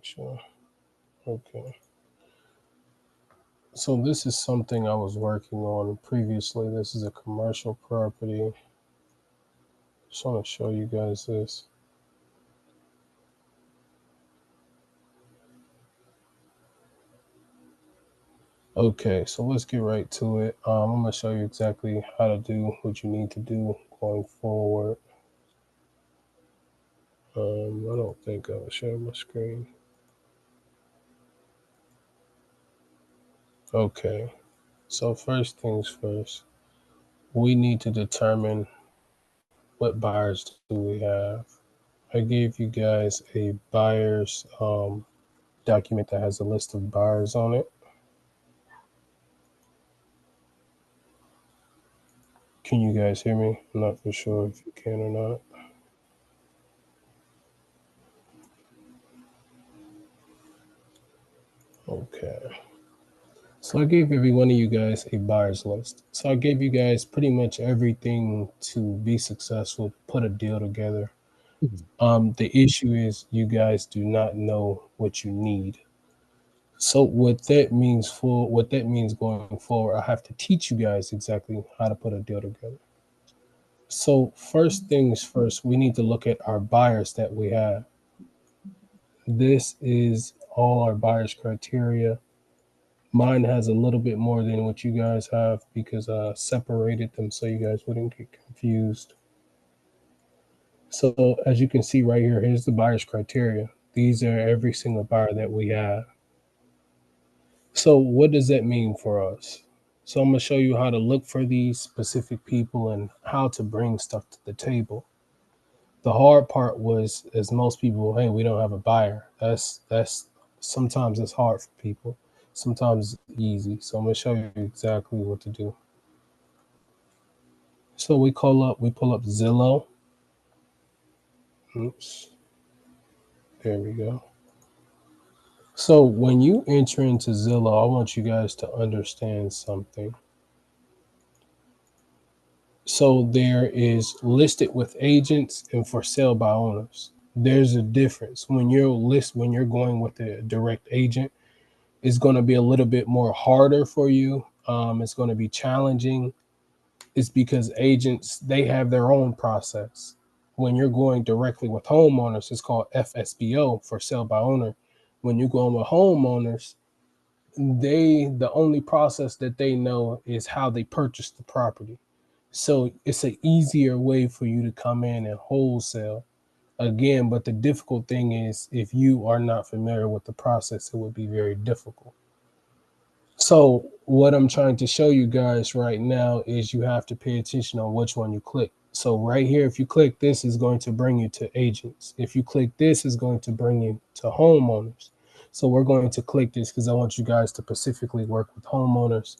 make sure. Okay. So this is something I was working on previously. This is a commercial property. Just want to show you guys this. Okay, so let's get right to it. I'm going to show you exactly how to do what you need to do going forward. I don't think I will share my screen. Okay, so first things first, we need to determine what buyers do we have. I gave you guys a buyer's document that has a list of buyers on it. Can you guys hear me? I'm not for sure if you can or not. Okay. So I gave every one of you guys a buyer's list. So I gave you guys pretty much everything to be successful, put a deal together. The issue is you guys do not know what you need. So what that means going forward, I have to teach you guys exactly how to put a deal together. So first things first, we need to look at our buyers that we have. This is all our buyers criteria. Mine has a little bit more than what you guys have because I separated them so you guys wouldn't get confused. So as you can see right here, here's the buyer's criteria. These are every single buyer that we have. So what does that mean for us? So I'm going to show you how to look for these specific people and how to bring stuff to the table. The hard part was, as most people, hey, we don't have a buyer. That's sometimes it's hard for people. Sometimes it's easy. So I'm going to show you exactly what to do. So we pull up Zillow. Oops. There we go. So when you enter into Zillow, I want you guys to understand something. So there is listed with agents and for sale by owners. There's a difference. When you're going with a direct agent, it's going to be a little bit more harder for you. It's going to be challenging. It's because agents, they have their own process. When you're going directly with homeowners, it's called FSBO, for sale by owner. When you're going with homeowners, the only process that they know is how they purchase the property. So it's an easier way for you to come in and wholesale again. But the difficult thing is, if you are not familiar with the process, it would be very difficult. So what I'm trying to show you guys right now is you have to pay attention on which one you click. So right here, if you click this, is going to bring you to agents. If you click this, is going to bring you to homeowners. So we're going to click this because I want you guys to specifically work with homeowners.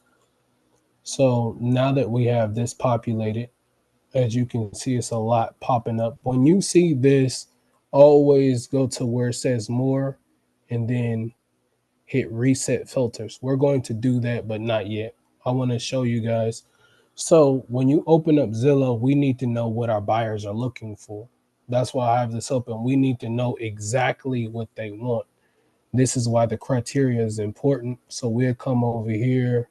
So now that we have this populated, as you can see, it's a lot popping up. When you see this, always go to where it says more and then hit reset filters. We're going to do that, but not yet. I want to show you guys. So when you open up Zillow, we need to know what our buyers are looking for. That's why I have this open. We need to know exactly what they want. This is why the criteria is important. So we'll come over here.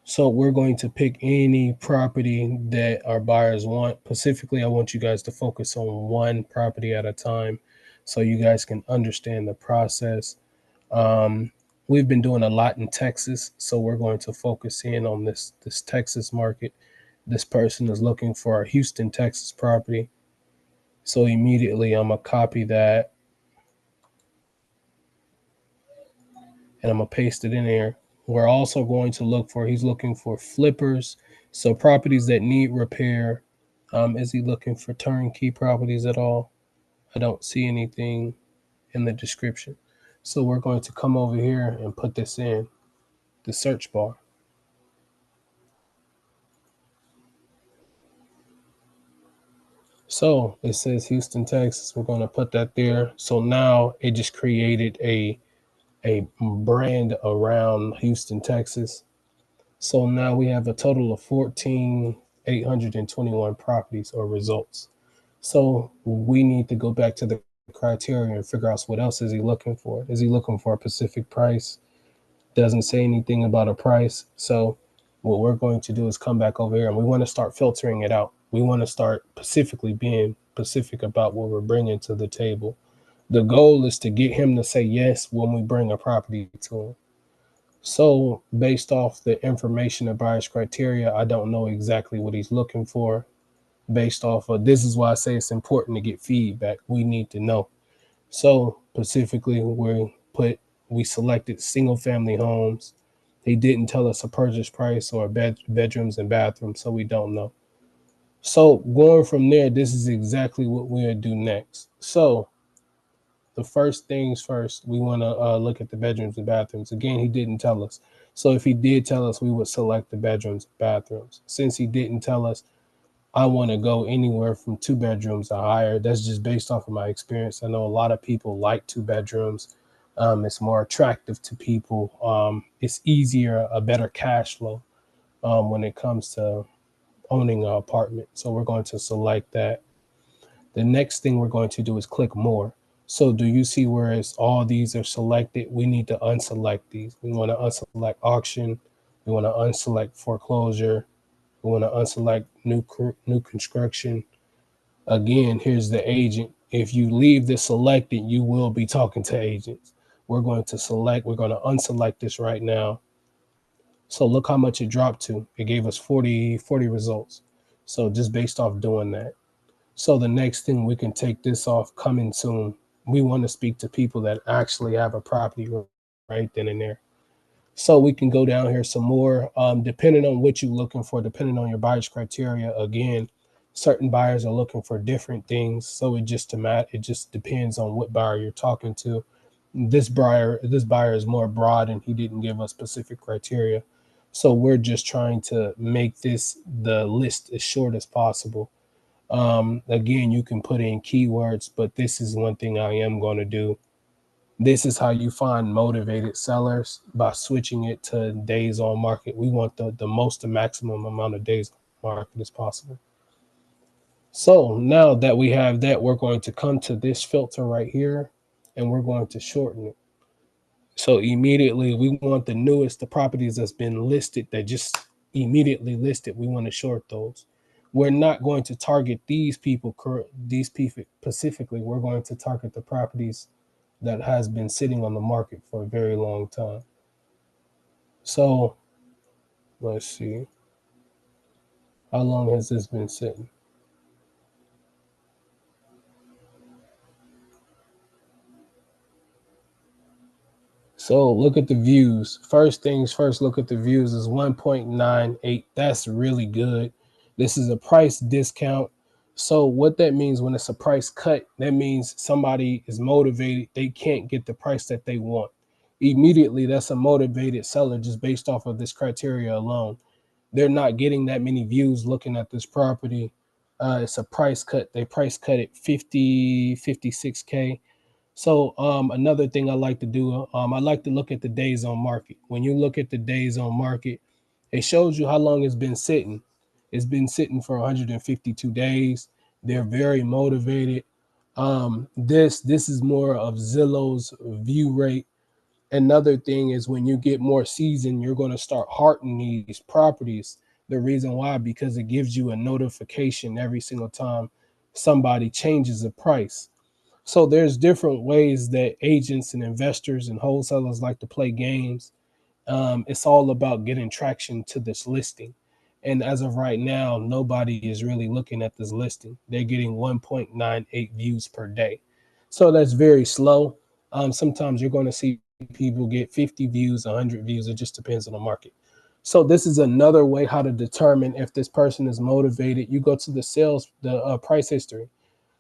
So we're going to pick any property that our buyers want. Specifically, I want you guys to focus on one property at a time so you guys can understand the process. We've been doing a lot in Texas, so we're going to focus in on this Texas market. This person is looking for a Houston, Texas property. So immediately I'm going to copy that and I'm going to paste it in there. We're also going to look for, he's looking for flippers, so properties that need repair. Is he looking for turnkey properties at all? I don't see anything in the description. So we're going to come over here and put this in the search bar. So it says Houston, Texas. We're going to put that there. So now it just created a brand around Houston, Texas. So now we have a total of 14,821 properties or results. So we need to go back to the criteria and figure out what else is he looking for. Is he looking for a specific price? Doesn't say anything about a price. So what we're going to do is come back over here and we want to start filtering it out. We want to start specifically being specific about what we're bringing to the table. The goal is to get him to say yes when we bring a property to him. So based off the information of buyer's criteria, I don't know exactly what he's looking for. Based off of this is why I say it's important to get feedback. We need to know. So specifically, we selected single family homes. They didn't tell us a purchase price or bedrooms and bathrooms, so we don't know. So going from there, this is exactly what we'll do next. So the first things first, we want to look at the bedrooms and bathrooms. Again, he didn't tell us. So if he did tell us, we would select the bedrooms and bathrooms. Since he didn't tell us, I want to go anywhere from 2 bedrooms or higher. That's just based off of my experience. I know a lot of people like 2 bedrooms. It's more attractive to people. It's easier, a better cash flow when it comes to owning an apartment. So we're going to select that. The next thing we're going to do is click more. So do you see where it's all these are selected? We need to unselect these. We want to unselect auction. We want to unselect foreclosure. We want to unselect new construction. Again, here's the agent. If you leave this selected, you will be talking to agents. We're going to unselect this right now. So look how much it dropped to. It gave us 40 results. So just based off doing that. So the next thing, we can take this off, coming soon. We want to speak to people that actually have a property right then and there. So we can go down here some more, depending on what you're looking for, depending on your buyer's criteria. Again, certain buyers are looking for different things. So it just depends on what buyer you're talking to. This buyer is more broad and he didn't give us specific criteria. So we're just trying to make the list as short as possible. Again, you can put in keywords, but this is one thing I am going to do. This is how you find motivated sellers, by switching it to days on market. We want the maximum amount of days on market as possible. So now that we have that, we're going to come to this filter right here and we're going to shorten it. So immediately we want the properties that's been listed, that just immediately listed. We want to short those. We're not going to target these people specifically. We're going to target the properties that has been sitting on the market for a very long time. So let's see. How long has this been sitting? So look at the views. First things first, look at the views is 1.98. That's really good. This is a price discount. So what that means, when it's a price cut, that means somebody is motivated. They can't get the price that they want. Immediately, that's a motivated seller just based off of this criteria alone. They're not getting that many views looking at this property. It's a price cut. They price cut it 56K. So another thing I like to do, I like to look at the days on market. When you look at the days on market, it shows you how long it's been sitting. It's been sitting for 152 days. They're very motivated. This is more of Zillow's view rate. Another thing is, when you get more seasoned, you're going to start hearting these properties. The reason why, because it gives you a notification every single time somebody changes the price. So there's different ways that agents and investors and wholesalers like to play games. It's all about getting traction to this listing. And as of right now, nobody is really looking at this listing. They're getting 1.98 views per day. So that's very slow. Sometimes you're going to see people get 50 views, 100 views. It just depends on the market. So this is another way how to determine if this person is motivated. You go to the price history.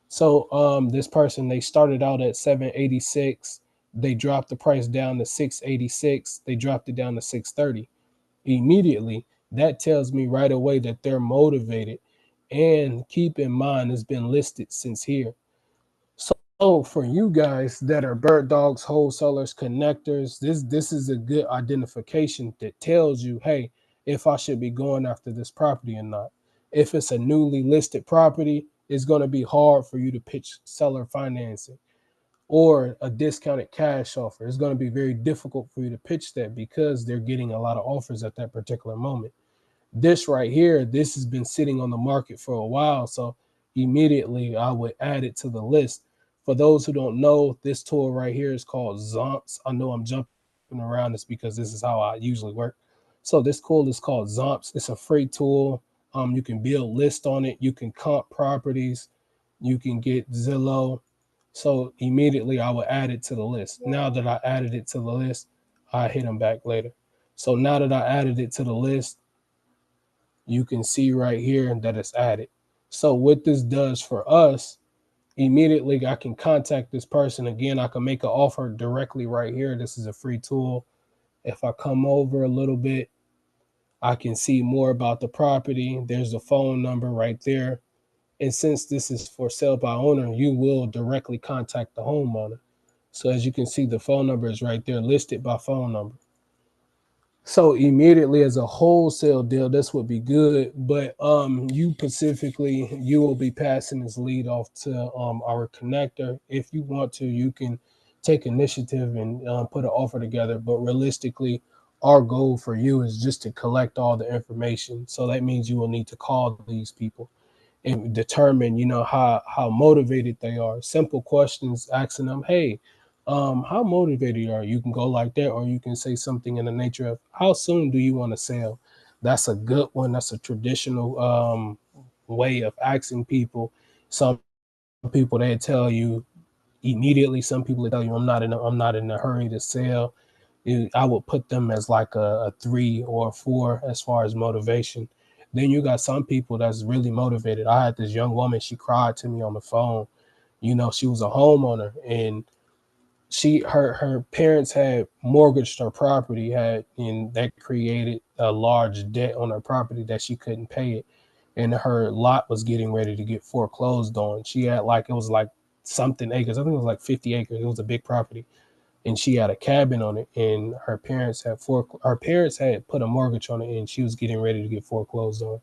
So this person, they started out at 786. They dropped the price down to 686. They dropped it down to 630. Immediately, that tells me right away that they're motivated. And keep in mind, it's been listed since here. So for you guys that are bird dogs, wholesalers, connectors, this is a good identification that tells you, hey, if I should be going after this property or not. If it's a newly listed property, it's going to be hard for you to pitch seller financing. or a discounted cash offer. It's going to be very difficult for you to pitch that because they're getting a lot of offers at that particular moment. This right here, this has been sitting on the market for a while, so immediately I would add it to the list. For those who don't know, this tool right here is called Zomps. I know I'm jumping around this because this is how I usually work. So this tool is called Zomps. It's a free tool. You can build lists on it. You can comp properties. You can get Zillow. So immediately I will add it to the list. Now that I added it to the list, I hit them back later. So now that I added it to the list, you can see right here that it's added. So what this does for us, immediately I can contact this person. Again, I can make an offer directly right here. This is a free tool. If I come over a little bit, I can see more about the property. There's the phone number right there. And since this is for sale by owner, you will directly contact the homeowner. So as you can see, the phone number is right there listed by phone number. So immediately as a wholesale deal, this would be good. But you specifically, you will be passing this lead off to our connector. If you want to, you can take initiative and put an offer together. But realistically, our goal for you is just to collect all the information. So that means you will need to call these people and determine, how motivated they are. Simple questions, asking them, hey, how motivated are you? You can go like that, or you can say something in the nature of, how soon do you want to sell? That's a good one. That's a traditional way of asking people. Some people, they tell you immediately. Some people tell you, I'm not in a hurry to sell. I would put them as like a 3 or a 4 as far as motivation. Then you got some people that's really motivated. I had this young woman, she cried to me on the phone. She was a homeowner, and her parents had mortgaged her property, and that created a large debt on her property that she couldn't pay it. And her lot was getting ready to get foreclosed on. She had it was like something acres. I think it was like 50 acres. It was a big property, and she had a cabin on it, and her parents had put a mortgage on it, and she was getting ready to get foreclosed on.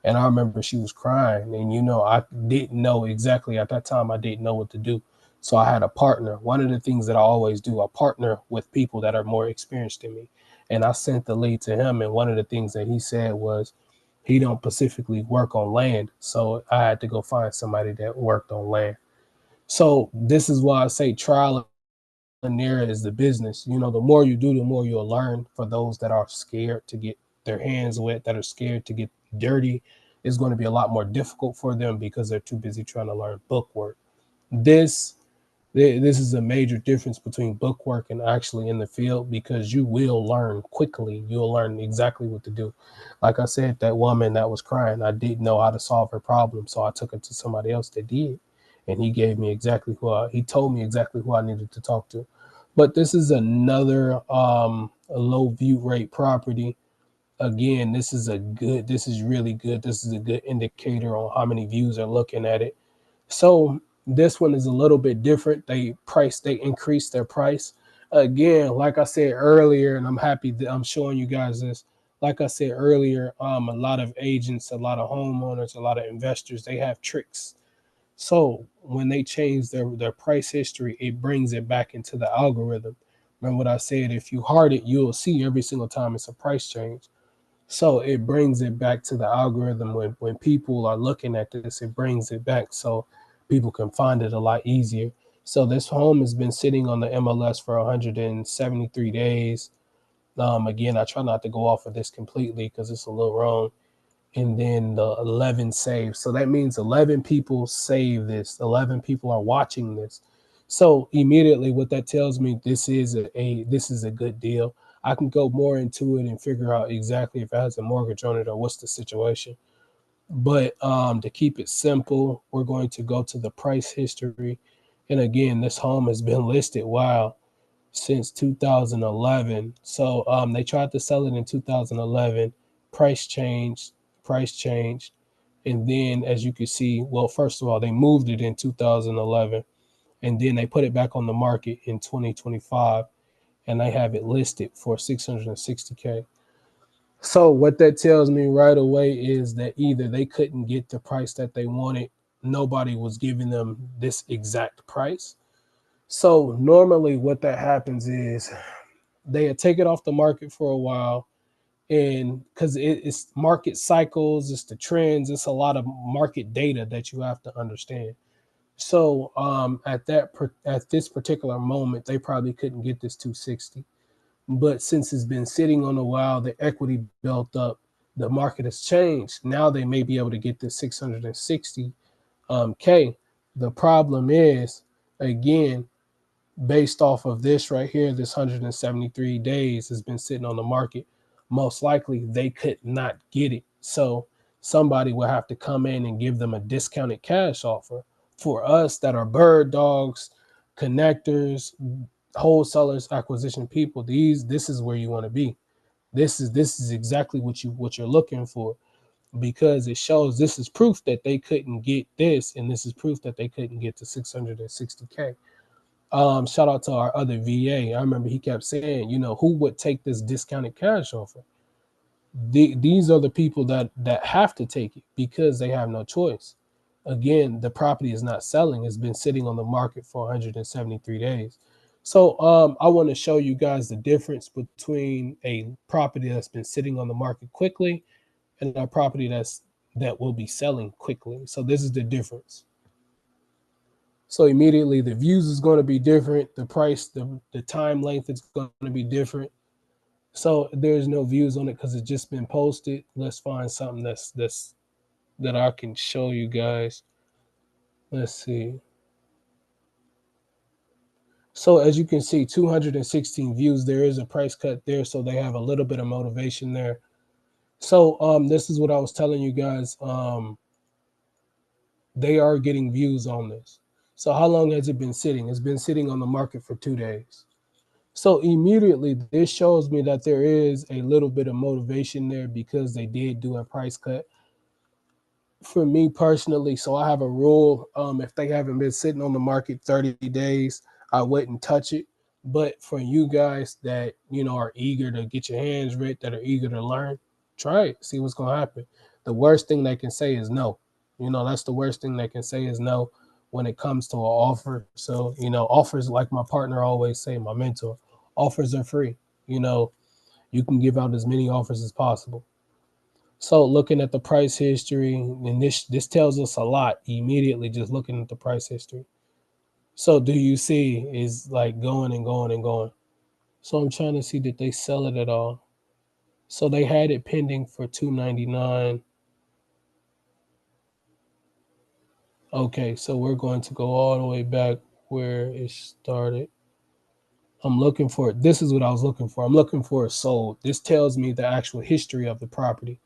And I remember she was crying, and I didn't know exactly at that time. I didn't know what to do, so I had a partner. One of the things that I always do, I partner with people that are more experienced than me, and I sent the lead to him. And one of the things that he said was he don't specifically work on land, so I had to go find somebody that worked on land. So this is why I say trial and error is the business. The more you do, the more you'll learn. For those that are scared to get their hands wet, that are scared to get dirty, it's going to be a lot more difficult for them because they're too busy trying to learn book work. This is a major difference between book work and actually in the field, because you will learn quickly. You'll learn exactly what to do. Like I said, that woman that was crying, I didn't know how to solve her problem, so I took her to somebody else that did, and he told me exactly who I needed to talk to. But this is another a low view rate property. Again, this is really good. This is a good indicator on how many views are looking at it. So this one is a little bit different. They increased their price. Again, like I said earlier, and I'm happy that I'm showing you guys this. Like I said earlier, a lot of agents, a lot of homeowners, a lot of investors, they have tricks. So when they change their price history, it brings it back into the algorithm. Remember what I said, if you heart it, you'll see every single time it's a price change. So it brings it back to the algorithm. When people are looking at this, it brings it back so people can find it a lot easier. So this home has been sitting on the MLS for 173 days. Again, I try not to go off of this completely because it's a little wrong. And then the 11 saves. So that means 11 people save this. 11 people are watching this. So immediately what that tells me, this is a good deal. I can go more into it and figure out exactly if it has a mortgage on it or what's the situation. But to keep it simple, we're going to go to the price history. And again, this home has been listed, since 2011. So they tried to sell it in 2011. Price changed. And then, as you can see, well, first of all, they moved it in 2011, and then they put it back on the market in 2025, and they have it listed for 660K. So what that tells me right away is that either they couldn't get the price that they wanted, nobody was giving them this exact price, So normally what that happens is they take it off the market for a while, and because it's market cycles, it's the trends, it's a lot of market data that you have to understand. So at this particular moment, they probably couldn't get this 260. But since it's been sitting on a while, the equity built up, the market has changed. Now they may be able to get this 660 K. The problem is, again, based off of this right here, this 173 days has been sitting on the market. Most likely they could not get it. So somebody will have to come in and give them a discounted cash offer. For us that are bird dogs, connectors, wholesalers, acquisition people, this is where you want to be. This is exactly what you're looking for, because it shows this is proof that they couldn't get this, and this is proof that they couldn't get to 660K. Shout out to our other VA. I remember he kept saying, who would take this discounted cash offer? These are the people that have to take it because they have no choice. Again, the property is not selling. It's been sitting on the market for 173 days. So I want to show you guys the difference between a property that's been sitting on the market quickly and a property that will be selling quickly. So this is the difference. So immediately the views is going to be different. The price, the time length is going to be different. So there's no views on it because it's just been posted. Let's find something that I can show you guys. Let's see. So as you can see, 216 views. There is a price cut there, so they have a little bit of motivation there. So this is what I was telling you guys. They are getting views on this. So how long has it been sitting? It's been sitting on the market for 2 days. So immediately this shows me that there is a little bit of motivation there because they did do a price cut. For me personally, so I have a rule. If they haven't been sitting on the market 30 days, I wouldn't touch it. But for you guys that, are eager to get your hands ready, that are eager to learn, try it, see what's going to happen. The worst thing they can say is no. That's the worst thing they can say is no when it comes to an offer. So, offers, like my partner always say, my mentor, offers are free. You can give out as many offers as possible. So looking at the price history, and this tells us a lot immediately just looking at the price history. So do you see is like going and going and going. So I'm trying to see, did they sell it at all? So they had it pending for 299. Okay, so we're going to go all the way back where it started. I'm looking for it. This is what I was looking for. I'm looking for it sold. This tells me the actual history of the property.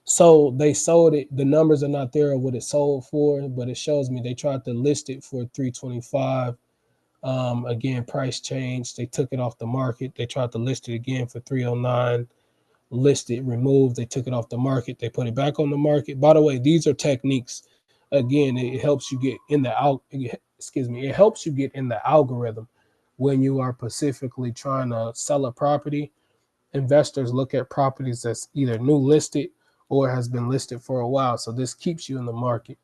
So they sold it. The numbers are not there of what it sold for, but it shows me they tried to list it for 325. Again, price changed. They took it off the market. They tried to list it again for 309. Listed, removed. They took it off the market. They put it back on the market. By the way, these are techniques. Again, it helps you get in the excuse me. It helps you get in the algorithm when you are specifically trying to sell a property. Investors look at properties that's either new listed or has been listed for a while. So this keeps you in the market.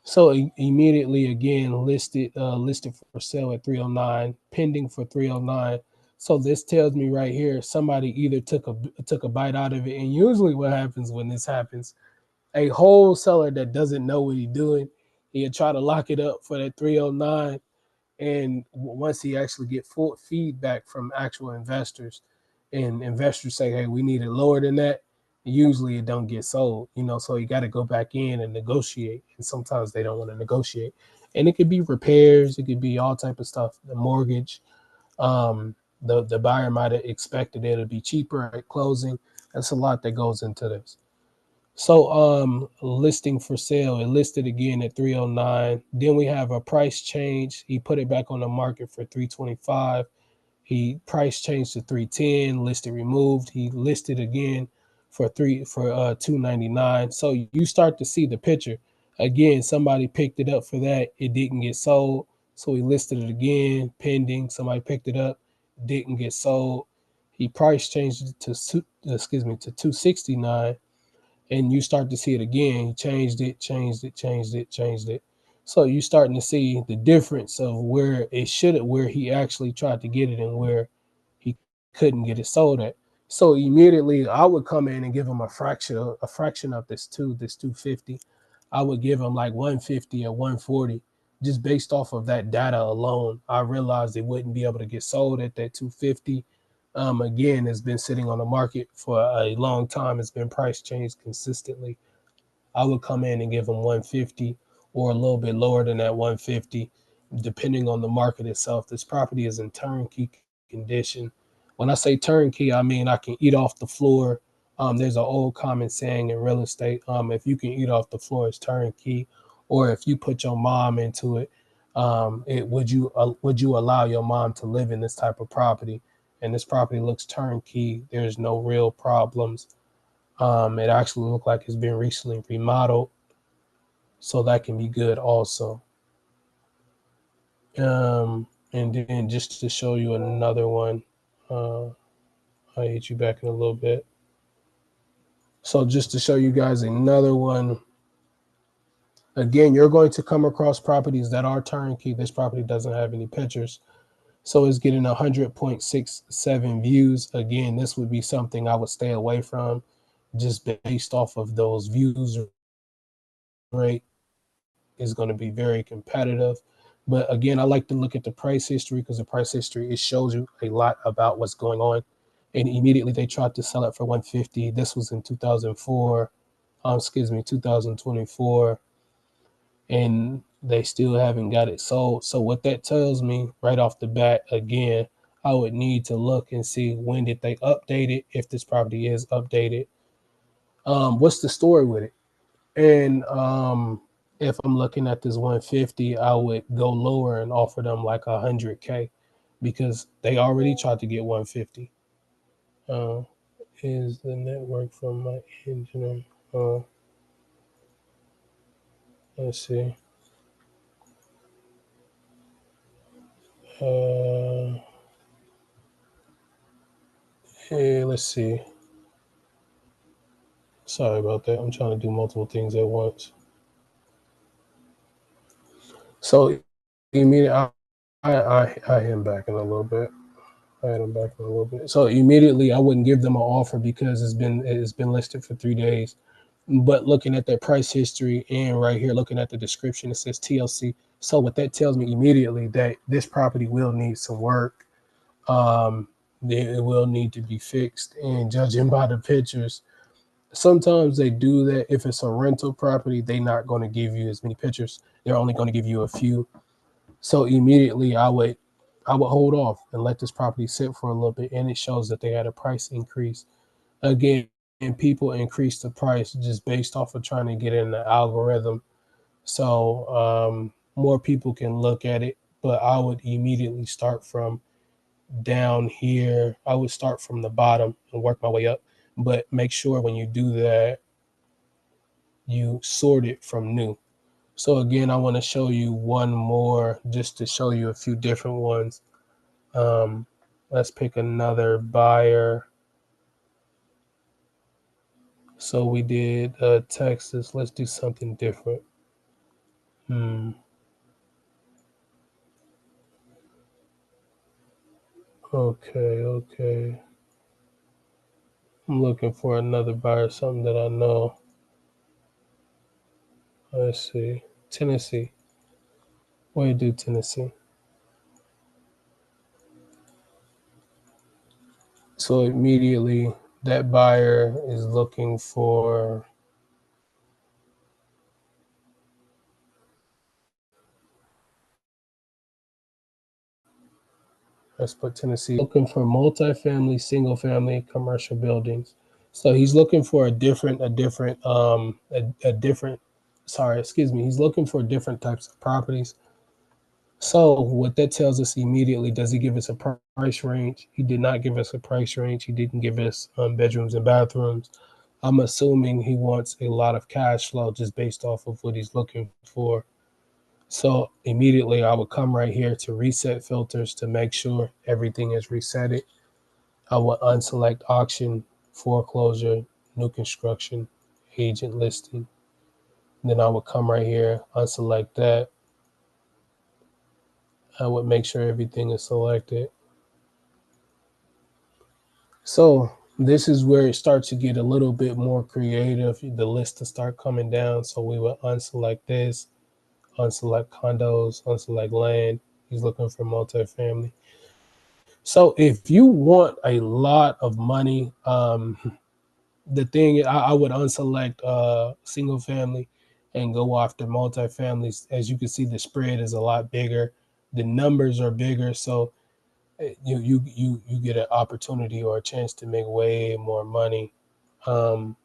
So immediately again listed for sale at 309, pending for 309. So this tells me right here somebody either took a bite out of it. And usually what happens when this happens, a wholesaler that doesn't know what he's doing, he'll try to lock it up for that 309. And once he actually get full feedback from actual investors, and investors say, hey, we need it lower than that, usually it don't get sold, so you got to go back in and negotiate. And sometimes they don't want to negotiate. And it could be repairs, it could be all type of stuff, the mortgage. The buyer might have expected it to be cheaper at closing. That's a lot that goes into this. So listing for sale, it listed again at 309. Then we have a price change. He put it back on the market for 325. He price changed to 310, listed removed. He listed again for 299. So you start to see the picture. Again, somebody picked it up for that. It didn't get sold. So he listed it again, pending. Somebody picked it up, didn't get sold. He price changed it to 269, and you start to see it again. He changed it, changed it, changed it, changed it. So you starting to see the difference of where he actually tried to get it and where he couldn't get it sold at. So immediately I would come in and give him a fraction of this 250. I would give him like 150 or 140 just based off of that data alone. I realized it wouldn't be able to get sold at that 250. Again, it's been sitting on the market for a long time. It's been price changed consistently. I would come in and give them 150 or a little bit lower than that 150, depending on the market itself. This property is in turnkey condition. When I say turnkey, I mean I can eat off the floor. There's an old common saying in real estate: if you can eat off the floor, it's turnkey. Or if you put your mom into it, would you allow your mom to live in this type of property? And this property looks turnkey. There's no real problems. It actually looked like it's been recently remodeled, so that can be good also. And then just to show you another one, I'll hit you back in a little bit. So just to show you guys another one, again, you're going to come across properties that are turnkey. This property doesn't have any pictures, so it's getting 100.67 views. Again, this would be something I would stay away from just based off of those views rate. Is going to be very competitive. But again, I like to look at the price history because the price history, it shows you a lot about what's going on. And immediately they tried to sell it for 150. This was in 2004, 2024, and they still haven't got it sold. So what that tells me right off the bat, again, I would need to look and see when did they update it, if this property is updated. What's the story with it? And if I'm looking at this 150, I would go lower and offer them like 100K because they already tried to get 150. Uh, is the network from my engineer? Let's see. Hey, let's see. Sorry about that. I'm trying to do multiple things at once. So immediately, I him back in a little bit. I had him back in a little bit. So immediately, I wouldn't give them an offer because it's been listed for 3 days. But looking at their price history and right here, looking at the description, it says TLC. So what that tells me immediately that this property will need some work. It will need to be fixed. And judging by the pictures, sometimes they do that. If it's a rental property, they're not going to give you as many pictures. They're only going to give you a few. So immediately I would hold off and let this property sit for a little bit. And it shows that they had a price increase. Again, and people increase the price just based off of trying to get in the algorithm. So more people can look at it. But I would immediately start from down here. I would start from the bottom and work my way up. But make sure when you do that, you sort it from new. So again, I want to show you one more just to show you a few different ones. Let's pick another buyer. So we did Texas. Let's do something different. Okay. I'm looking for another buyer, something that I know. Let's see. Tennessee. What do you do, Tennessee? So immediately that buyer is looking for, let's put Tennessee, looking for multifamily, single family, commercial buildings. So he's looking for he's looking for different types of properties. So what that tells us immediately, does he give us a price range? He did not give us a price range. He didn't give us bedrooms and bathrooms. I'm assuming he wants a lot of cash flow just based off of what he's looking for. So immediately I would come right here to reset filters to make sure everything is resetted. I would unselect auction, foreclosure, new construction, agent listing. Then I would come right here, unselect that, I would make sure everything is selected. So this is where it starts to get a little bit more creative. The list to start coming down. So we would unselect this, unselect condos, unselect land. He's looking for multifamily. So if you want a lot of money, the thing I would unselect single family and go after multifamilies. As you can see, the spread is a lot bigger. The numbers are bigger, so you get an opportunity or a chance to make way more money. Um,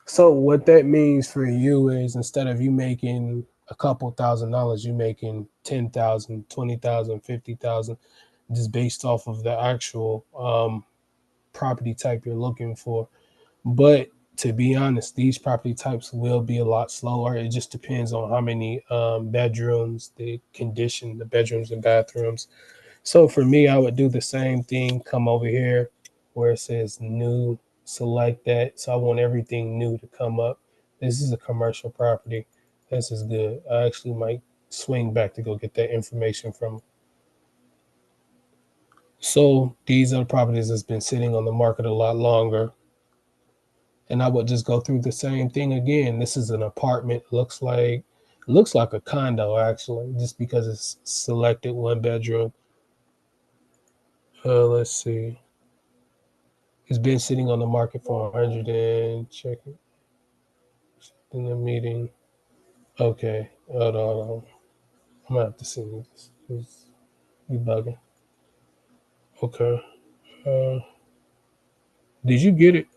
so what that means for you is instead of you making a couple $1,000s, you making 10,000, 20,000, 50,000, just based off of the actual property type you're looking for. But to be honest, these property types will be a lot slower. It just depends on how many bedrooms, the condition, the bedrooms and bathrooms. So for me, I would do the same thing. Come over here where it says new, select that. So I want everything new to come up. This is a commercial property. This is good. I actually might swing back to go get that information from. So these are properties that's been sitting on the market a lot longer. And I would just go through the same thing again. This is an apartment. Looks like a condo actually, just because it's selected one bedroom. Let's see. It's been sitting on the market for 100 and check it in the meeting. Okay, hold on. I'm gonna have to see this. You bugging? Okay. Uh, did you get it?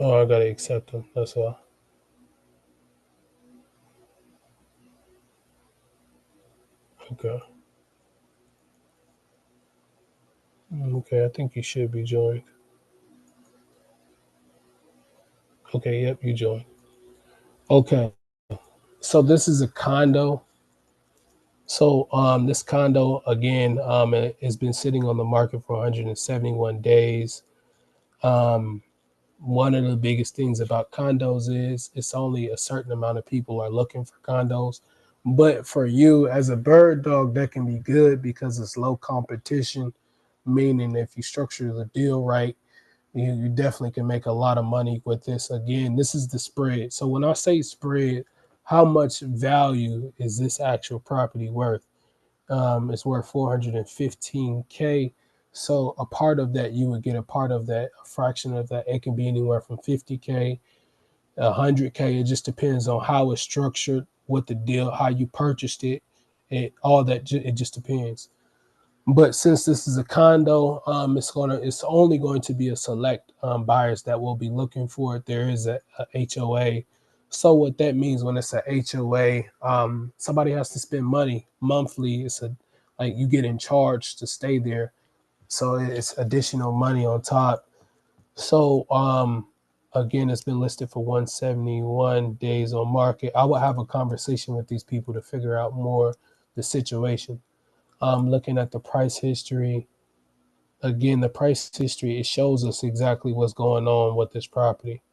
Oh, I gotta accept them. That's why. Okay. Okay, I think you should be joined. Okay, yep, you joined. Okay. So this is a condo. So this condo again it has been sitting on the market for 171 days. Um, One of the biggest things about condos is it's only a certain amount of people are looking for condos. But for you as a bird dog, that can be good because it's low competition, meaning if you structure the deal right, you definitely can make a lot of money with this. Again, this is the spread. So when I say spread, how much value is this actual property worth? It's worth 415K. So a part of that, you would get a part of that, a fraction of that. It can be anywhere from 50K, 100K. It just depends on how it's structured, what the deal, how you purchased it, all that. It just depends. But since this is a condo, it's only going to be a select buyers that will be looking for it. There is a HOA. So what that means when it's a HOA, somebody has to spend money monthly. It's a like you get in charge to stay there, so it's additional money on top. So again, it's been listed for 171 days on market. I will have a conversation with these people to figure out more the situation. Looking at the price history, again, the price history, it shows us exactly what's going on with this property.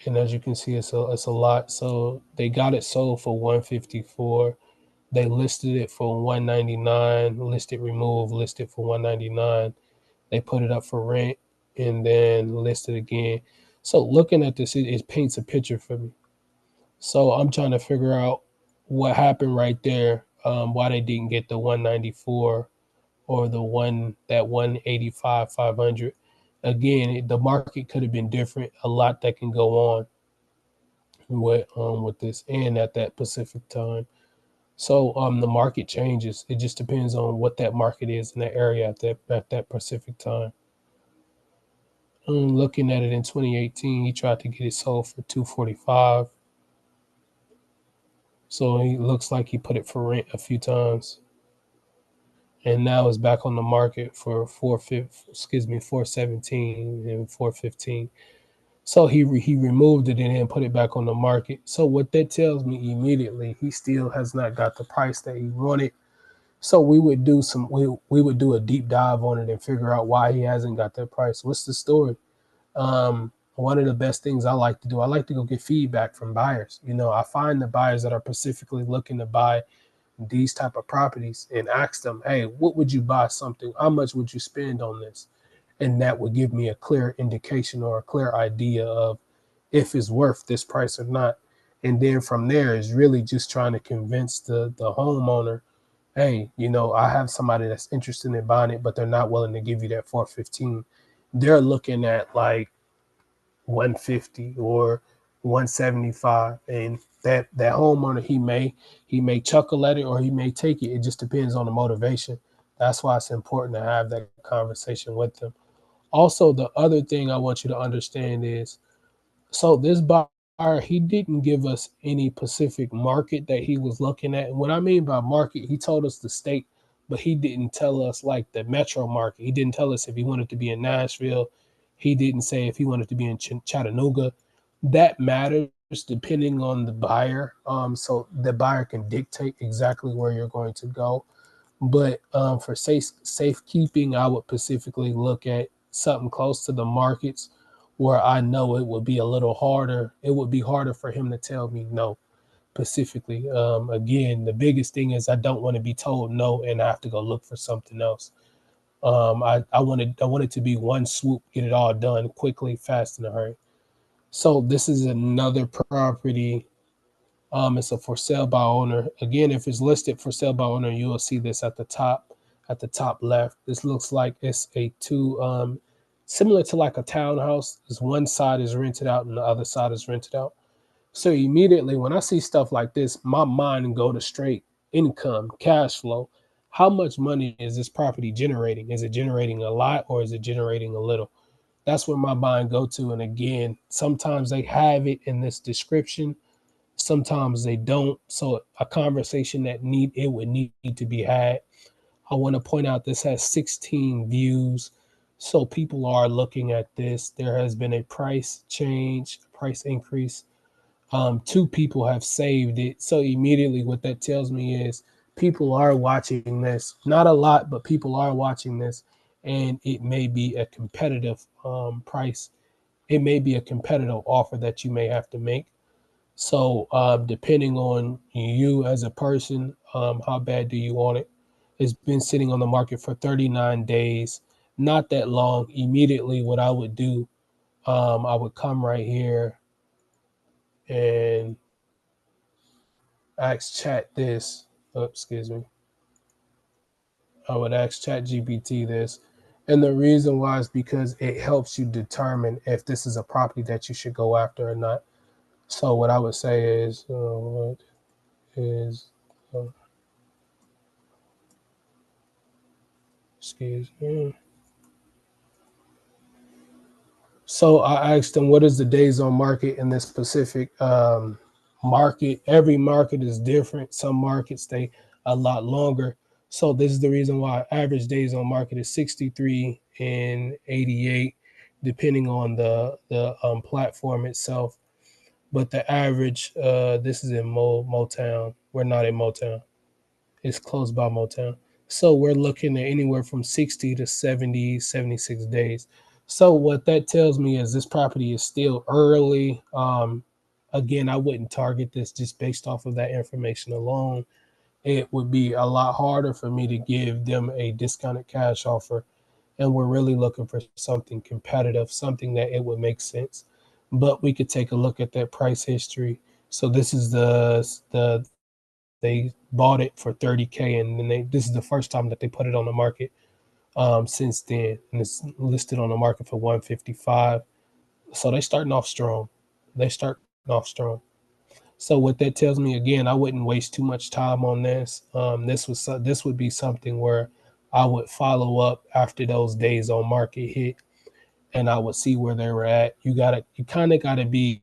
And as you can see, it's a lot. So they got it sold for 154. They listed it for 199, listed remove, listed for 199. They put it up for rent and then listed again. So looking at this, it paints a picture for me. So I'm trying to figure out what happened right there, why they didn't get the 194 or the 185 500. Again, the market could have been different. A lot that can go on with this and at that specific time. So the market changes. It just depends on what that market is in that area at that specific time. Looking at it in 2018, he tried to get it sold for 245. So he looks like he put it for rent a few times, and now it's back on the market for 417 and 415. So he removed it and then put it back on the market. So what that tells me immediately, he still has not got the price that he wanted. So we would do a deep dive on it and figure out why he hasn't got that price. What's the story? one of the best things I like to do, I like to go get feedback from buyers. I find the buyers that are specifically looking to buy these type of properties and ask them, hey, what would you buy something? How much would you spend on this? And that would give me a clear indication or a clear idea of if it's worth this price or not. And then from there is really just trying to convince the homeowner, hey, I have somebody that's interested in buying it, but they're not willing to give you that 415. They're looking at like 150 or 175, and that homeowner, he may chuckle at it or he may take it. It just depends on the motivation. That's why it's important to have that conversation with them. Also, the other thing I want you to understand is, so this buyer, he didn't give us any specific market that he was looking at. And what I mean by market, he told us the state, but he didn't tell us like the metro market. He didn't tell us if he wanted to be in Nashville. He didn't say if he wanted to be in Chattanooga. That matters depending on the buyer. So the buyer can dictate exactly where you're going to go. But for safekeeping, I would specifically look at something close to the markets where I know it would be a little harder. It would be harder for him to tell me no specifically. Again, the biggest thing is I don't want to be told no and I have to go look for something else. I want it to be one swoop, get it all done quickly, fast, in a hurry. So this is another property. It's a for sale by owner. Again, if it's listed for sale by owner, you will see this at the top left. This looks like it's a two, similar to like a townhouse. This one side is rented out and the other side is rented out. So immediately when I see stuff like this, my mind go to straight income, cash flow. How much money is this property generating? Is it generating a lot or is it generating a little? That's where my mind go to. And again, sometimes they have it in this description, sometimes they don't. So a conversation that would need to be had. I want to point out this has 16 views. So people are looking at this. There has been a price change, price increase. Two people have saved it. So immediately what that tells me is people are watching this. Not a lot, but people are watching this. And it may be a competitive price. It may be a competitive offer that you may have to make. So, depending on you as a person, how bad do you want it? It's been sitting on the market for 39 days, not that long. Immediately, what I would do, I would come right here and ask Chat this. Oh, excuse me. I would ask Chat GPT this. And the reason why is because it helps you determine if this is a property that you should go after or not. So, what I would say is, what is uh, excuse me. So I asked them, what is the days on market in this specific market? Every market is different. Some markets stay a lot longer. So this is the reason why average days on market is 63 and 88, depending on the platform itself. But the average, this is in Motown. We're not in Motown. It's close by Motown. So we're looking at anywhere from 60 to 70, 76 days. So what that tells me is this property is still early. Again, I wouldn't target this just based off of that information alone. It would be a lot harder for me to give them a discounted cash offer. And we're really looking for something competitive, something that it would make sense. But we could take a look at that price history. So this is the they bought it for 30K, and then this is the first time that they put it on the market since then, and it's listed on the market for 155. So they starting off strong. They start off strong. So what that tells me, again, I wouldn't waste too much time on this. This would be something where I would follow up after those days on market hit, and I would see where they were at. You kind of gotta be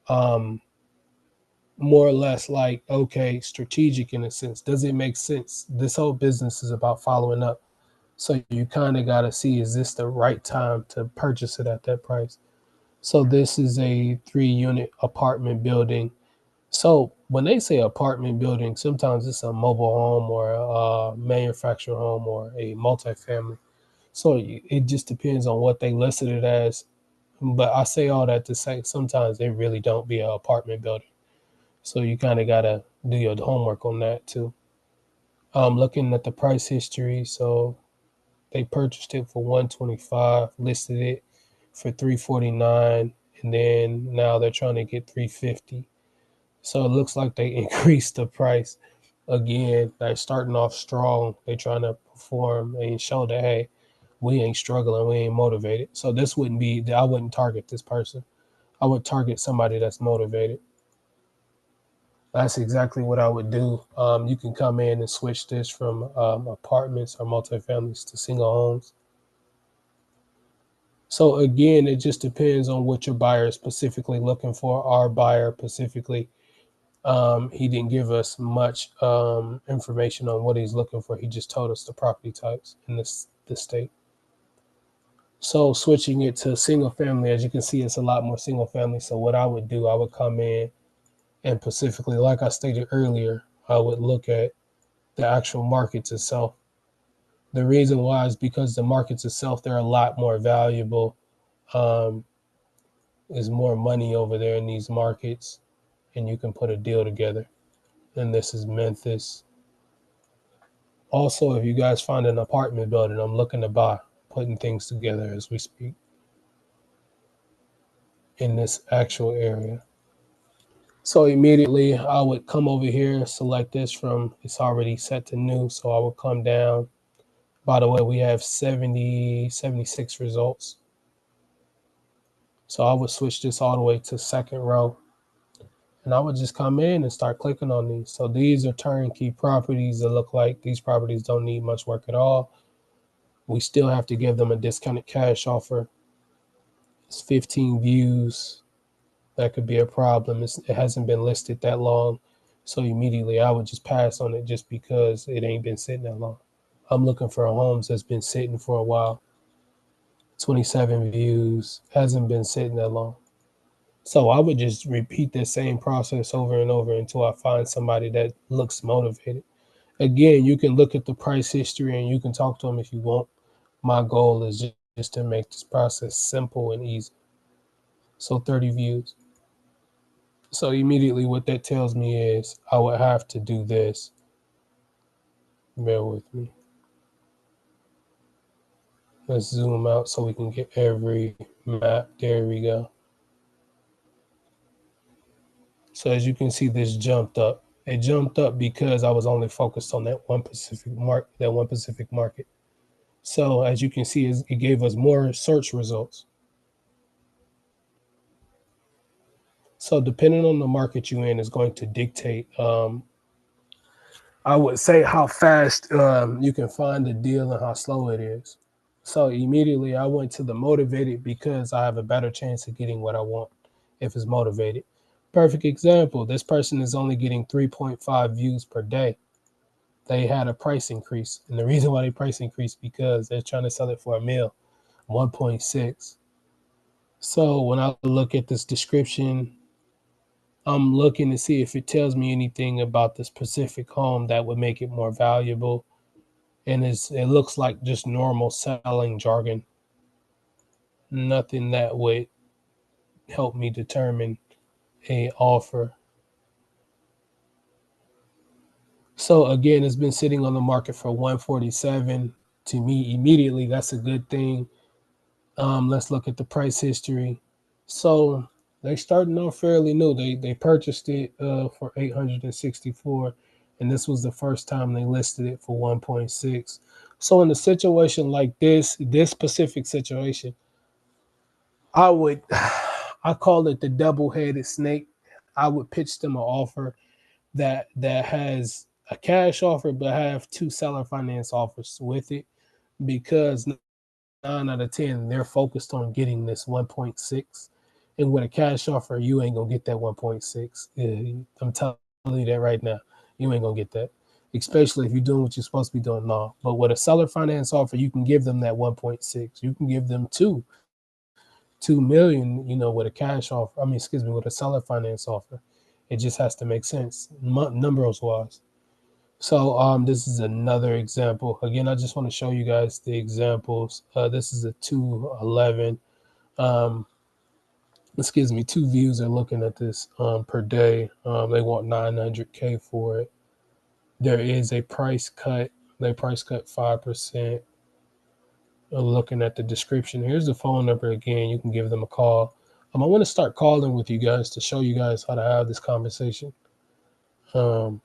um, more or less like, okay, strategic in a sense. Does it make sense? This whole business is about following up. So you kind of got to see, is this the right time to purchase it at that price? So this is a 3-unit apartment building. So when they say apartment building, sometimes it's a mobile home or a manufactured home or a multifamily. So it just depends on what they listed it as. But I say all that to say sometimes they really don't be an apartment building. So you kind of got to do your homework on that too. Looking at the price history, so they purchased it for 125, listed it for 349, and then now they're trying to get 350. So it looks like they increased the price again. They're starting off strong. They're trying to perform and show that, hey, we ain't struggling, we ain't motivated. So this wouldn't be, I wouldn't target this person. I would target somebody that's motivated. That's exactly what I would do. You can come in and switch this from apartments or multifamilies to single homes. So again, it just depends on what your buyer is specifically looking for. Our buyer specifically, he didn't give us much information on what he's looking for. He just told us the property types in this state. So switching it to single family, as you can see, it's a lot more single family. So what I would do, I would come in and specifically, like I stated earlier, I would look at the actual markets itself. The reason why is because the markets itself, they're a lot more valuable. Um, there's more money over there in these markets, and you can put a deal together. And this is Memphis. Also, if you guys find an apartment building, I'm looking to buy, putting things together as we speak in this actual area. So immediately I would come over here, select this from, it's already set to new. So I would come down. By the way, we have 76 results. So I would switch this all the way to second row. And I would just come in and start clicking on these. So these are turnkey properties that look like these properties don't need much work at all. We still have to give them a discounted cash offer. It's 15 views. That could be a problem. It hasn't been listed that long. So immediately I would just pass on it just because it ain't been sitting that long. I'm looking for a homes that's been sitting for a while. 27 views, hasn't been sitting that long. So I would just repeat the same process over and over until I find somebody that looks motivated. Again, you can look at the price history and you can talk to them if you want. My goal is just to make this process simple and easy. So 30 views. So immediately what that tells me is I would have to do this. Bear with me. Let's zoom out so we can get every map. There we go. So as you can see, this jumped up. It jumped up because I was only focused on that one specific market. So as you can see, it gave us more search results. So depending on the market you're in is going to dictate, I would say, how fast you can find a deal and how slow it is. So immediately I went to the motivated because I have a better chance of getting what I want if it's motivated. Perfect example, this person is only getting 3.5 views per day. They had a price increase. And the reason why they price increased because they're trying to sell it for a mil, 1.6. So when I look at this description, I'm looking to see if it tells me anything about the specific home that would make it more valuable. And it looks like just normal selling jargon. Nothing that would help me determine a offer. So again, it's been sitting on the market for 147. To me, immediately, that's a good thing. Let's look at the price history. So they starting off fairly new. They purchased it for 864, and this was the first time they listed it for 1.6. So in a situation like this specific situation, I call it the double-headed snake. I would pitch them an offer that has a cash offer but have two seller finance offers with it, because 9 out of 10 they're focused on getting this 1.6, and with a cash offer you ain't gonna get that 1.6. I'm telling you that right now, you ain't gonna get that, especially if you're doing what you're supposed to be doing now. But with a seller finance offer, you can give them that 1.6. You can give them 2 million, with a cash offer. With a seller finance offer. It just has to make sense numbers wise. So this is another example. Again, I just want to show you guys the examples. This is a 211. 211 excuse me, 2 views are looking at this per day. They want 900K for it. There is a price cut. They price cut 5%. Looking at the description, here's the phone number again. You can give them a call. I want to start calling with you guys to show you guys how to have this conversation. So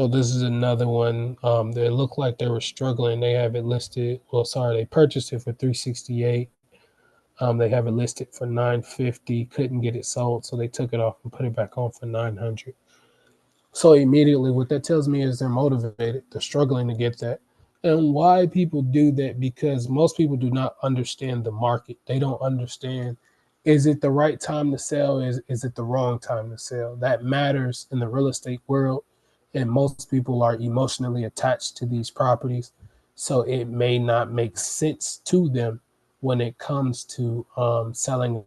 this is another one. They look like they were struggling. They have it listed. Well, sorry, they purchased it for 368. They have it listed for 950. Couldn't get it sold, so they took it off and put it back on for 900. So immediately, what that tells me is they're motivated. They're struggling to get that. And why people do that? Because most people do not understand the market. They don't understand, is it the right time to sell? Is it the wrong time to sell? That matters in the real estate world. And most people are emotionally attached to these properties. So it may not make sense to them when it comes to selling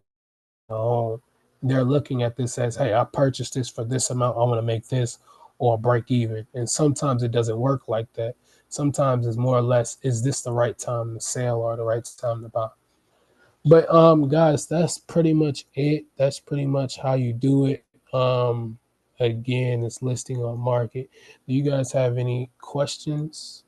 a home. They're looking at this as, hey, I purchased this for this amount. I want to make this or break even. And sometimes it doesn't work like that. Sometimes it's more or less, is this the right time to sell or the right time to buy? But guys, that's pretty much it. That's pretty much how you do it. Again, it's listing on market. Do you guys have any questions?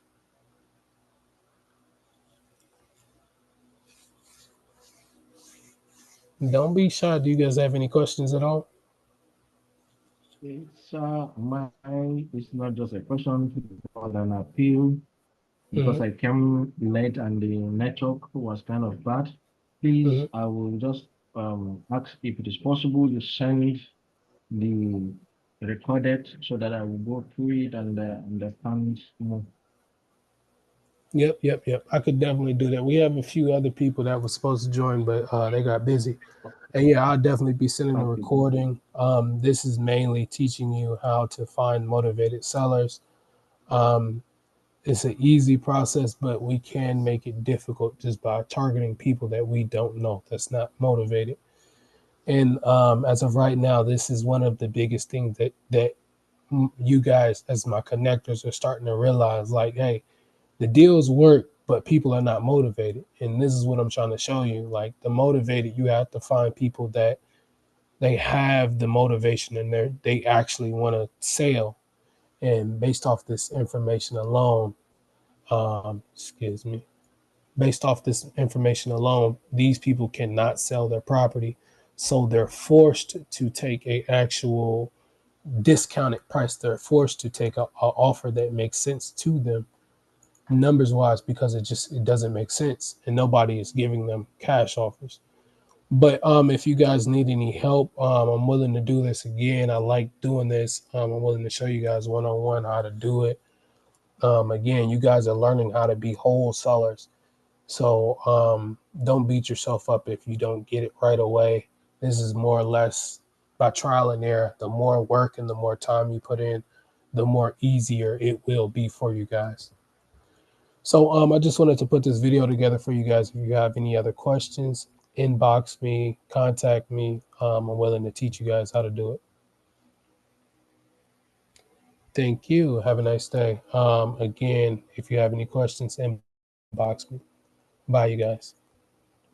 Don't be shy. Do you guys have any questions at all? It's mine is not just a question, but an appeal because Mm-hmm. I came late and the network was kind of bad. Mm-hmm. Please, I will just ask if it is possible you send the recorded so that I will go through it and understand more. Yep. I could definitely do that. We have a few other people that were supposed to join, but they got busy. And yeah, I'll definitely be sending a Okay. recording. This is mainly teaching you how to find motivated sellers. Um, it's an easy process, but we can make it difficult just by targeting people that we don't know, that's not motivated. And as of right now, this is one of the biggest things that you guys, as my connectors, are starting to realize. Like, hey, the deals work, but people are not motivated. And this is what I'm trying to show you. Like, the motivated, you have to find people that they have the motivation and they actually want to sell. And based off this information alone, excuse me, based off this information alone, these people cannot sell their property. So they're forced to take a actual discounted price. They're forced to take a offer that makes sense to them numbers wise, because it doesn't make sense and nobody is giving them cash offers. But if you guys need any help, I'm willing to do this again. I like doing this. I'm willing to show you guys one on one how to do it. Again, you guys are learning how to be whole sellers. So don't beat yourself up if you don't get it right away. This is more or less by trial and error. The more work and the more time you put in, the more easier it will be for you guys. So I just wanted to put this video together for you guys. If you have any other questions, inbox me, contact me. I'm willing to teach you guys how to do it. Thank you. Have a nice day. Again, if you have any questions, inbox me. Bye, you guys.